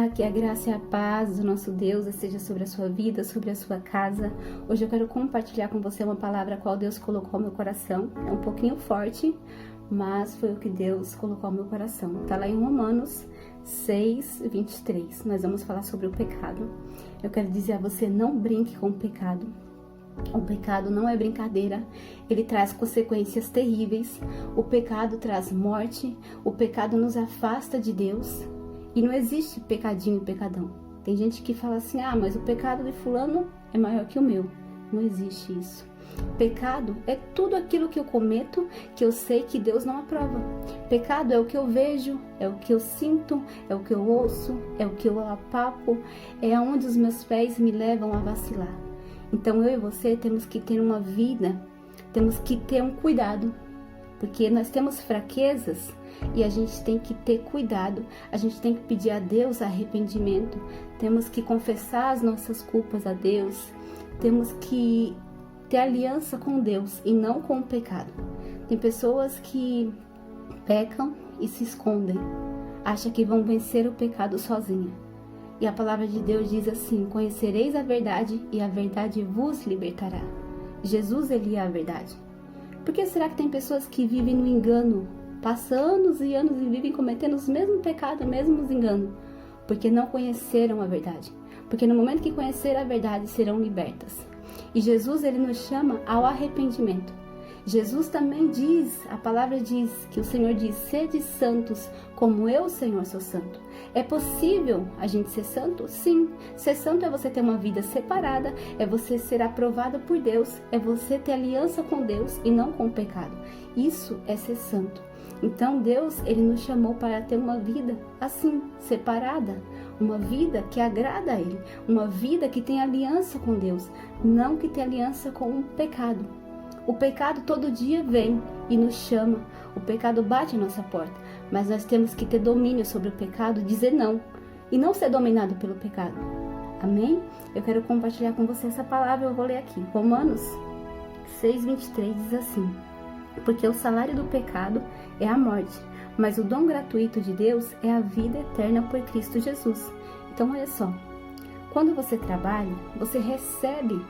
Olá, que a graça e a paz do nosso Deus esteja sobre a sua vida, sobre a sua casa. Hoje eu quero compartilhar com você uma palavra a qual Deus colocou no meu coração. É um pouquinho forte, mas foi o que Deus colocou no meu coração. Está lá em Romanos 6:23. Nós vamos falar sobre o pecado. Eu quero dizer a você, não brinque com o pecado. O pecado não é brincadeira, ele traz consequências terríveis. O pecado traz morte, o pecado nos afasta de Deus. E não existe pecadinho e pecadão. Tem gente que fala assim, mas o pecado de fulano é maior que o meu. Não existe isso. Pecado é tudo aquilo que eu cometo, que eu sei que Deus não aprova. Pecado é o que eu vejo, é o que eu sinto, é o que eu ouço, é o que eu apapo, é aonde os meus pés me levam a vacilar. Então eu e você temos que ter uma vida, temos que ter um cuidado, porque nós temos fraquezas e a gente tem que ter cuidado, a gente tem que pedir a Deus arrependimento, temos que confessar as nossas culpas a Deus, temos que ter aliança com Deus e não com o pecado. Tem pessoas que pecam e se escondem, acham que vão vencer o pecado sozinha. E a palavra de Deus diz assim, conhecereis a verdade e a verdade vos libertará. Jesus, ele é a verdade. Por que será que tem pessoas que vivem no engano? Passam anos e anos e vivem cometendo os mesmos pecados, os mesmos enganos. Porque não conheceram a verdade. Porque no momento que conhecer a verdade, serão libertas. E Jesus, ele nos chama ao arrependimento. Jesus também diz, a palavra diz, que o Senhor diz, sede santos, como eu, Senhor, sou santo. É possível a gente ser santo? Sim. Ser santo é você ter uma vida separada, é você ser aprovado por Deus, é você ter aliança com Deus e não com o pecado. Isso é ser santo. Então Deus, ele nos chamou para ter uma vida assim, separada, uma vida que agrada a Ele, uma vida que tem aliança com Deus, não que tem aliança com o pecado. O pecado todo dia vem e nos chama, o pecado bate a nossa porta, mas nós temos que ter domínio sobre o pecado, dizer não, e não ser dominado pelo pecado. Amém? Eu quero compartilhar com você essa palavra, eu vou ler aqui. Romanos 6:23 diz assim, porque o salário do pecado é a morte, mas o dom gratuito de Deus é a vida eterna por Cristo Jesus. Então olha só, quando você trabalha, você recebe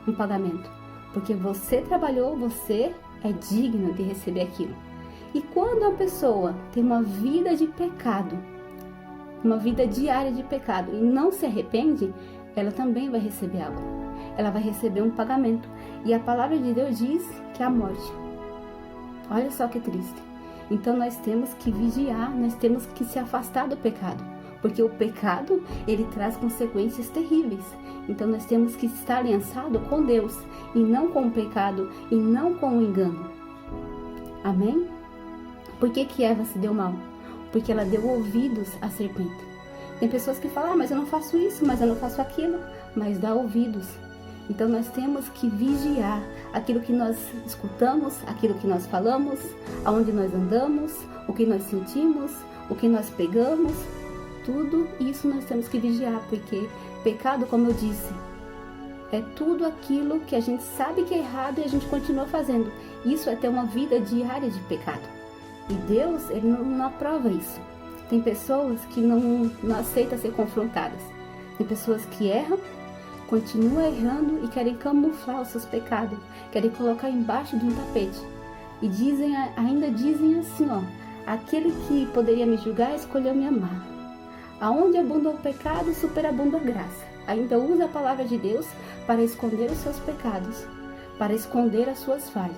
um pagamento. Porque você trabalhou, você é digno de receber aquilo. E quando a pessoa tem uma vida de pecado, uma vida diária de pecado e não se arrepende, ela também vai receber algo. Ela vai receber um pagamento. E a palavra de Deus diz que é a morte. Olha só que triste. Então nós temos que vigiar, nós temos que se afastar do pecado. Porque o pecado, ele traz consequências terríveis. Então nós temos que estar aliançado com Deus e não com o pecado e não com o engano. Amém? Por que Eva se deu mal? Porque ela deu ouvidos à serpente. Tem pessoas que falam, mas eu não faço isso, mas eu não faço aquilo. Mas dá ouvidos. Então nós temos que vigiar aquilo que nós escutamos, aquilo que nós falamos, aonde nós andamos, o que nós sentimos, o que nós pegamos. Tudo isso nós temos que vigiar, porque pecado, como eu disse, é tudo aquilo que a gente sabe que é errado e a gente continua fazendo. Isso é ter uma vida diária de pecado. E Deus, ele não aprova isso. Tem pessoas que não aceitam ser confrontadas. Tem pessoas que erram, continuam errando e querem camuflar os seus pecados, querem colocar embaixo de um tapete. E ainda dizem assim, aquele que poderia me julgar escolheu me amar. Aonde abunda o pecado, superabunda a graça. Ainda usa a palavra de Deus para esconder os seus pecados, para esconder as suas falhas.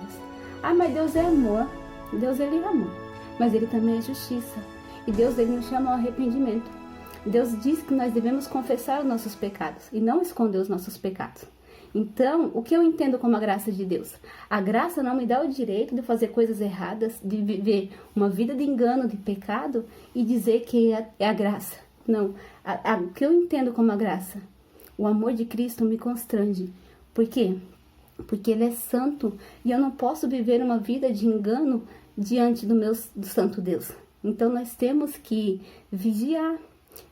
Mas Deus é amor. Deus, ele é amor. Mas ele também é justiça. E Deus, ele nos chama ao arrependimento. Deus diz que nós devemos confessar os nossos pecados e não esconder os nossos pecados. Então, o que eu entendo como a graça de Deus? A graça não me dá o direito de fazer coisas erradas, de viver uma vida de engano, de pecado e dizer que é a graça. Não, o que eu entendo como a graça? O amor de Cristo me constrange. Por quê? Porque Ele é santo e eu não posso viver uma vida de engano diante do santo Deus. Então nós temos que vigiar.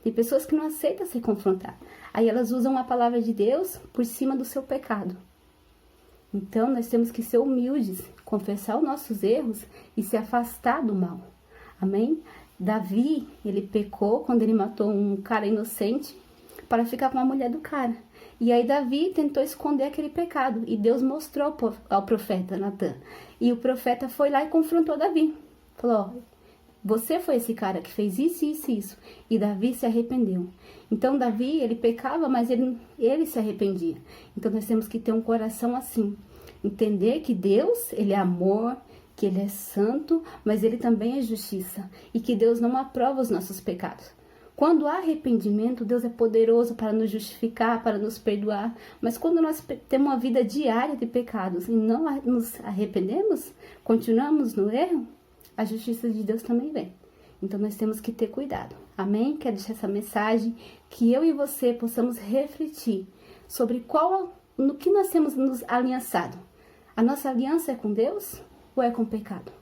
Tem pessoas que não aceitam se confrontar. Aí elas usam a palavra de Deus por cima do seu pecado. Então nós temos que ser humildes, confessar os nossos erros e se afastar do mal. Amém? Davi, ele pecou quando ele matou um cara inocente para ficar com a mulher do cara. E aí Davi tentou esconder aquele pecado e Deus mostrou ao profeta Natan. E o profeta foi lá e confrontou Davi. Falou, ó, você foi esse cara que fez isso, isso e isso. E Davi se arrependeu. Então Davi, ele pecava, mas ele se arrependia. Então nós temos que ter um coração assim. Entender que Deus, ele é amor, que ele é santo, mas ele também é justiça. E que Deus não aprova os nossos pecados. Quando há arrependimento, Deus é poderoso para nos justificar, para nos perdoar. Mas quando nós temos uma vida diária de pecados e não nos arrependemos, continuamos no erro, a justiça de Deus também vem. Então nós temos que ter cuidado. Amém? Quero deixar essa mensagem que eu e você possamos refletir sobre no que nós temos nos aliançado. A nossa aliança é com Deus ou é com o pecado?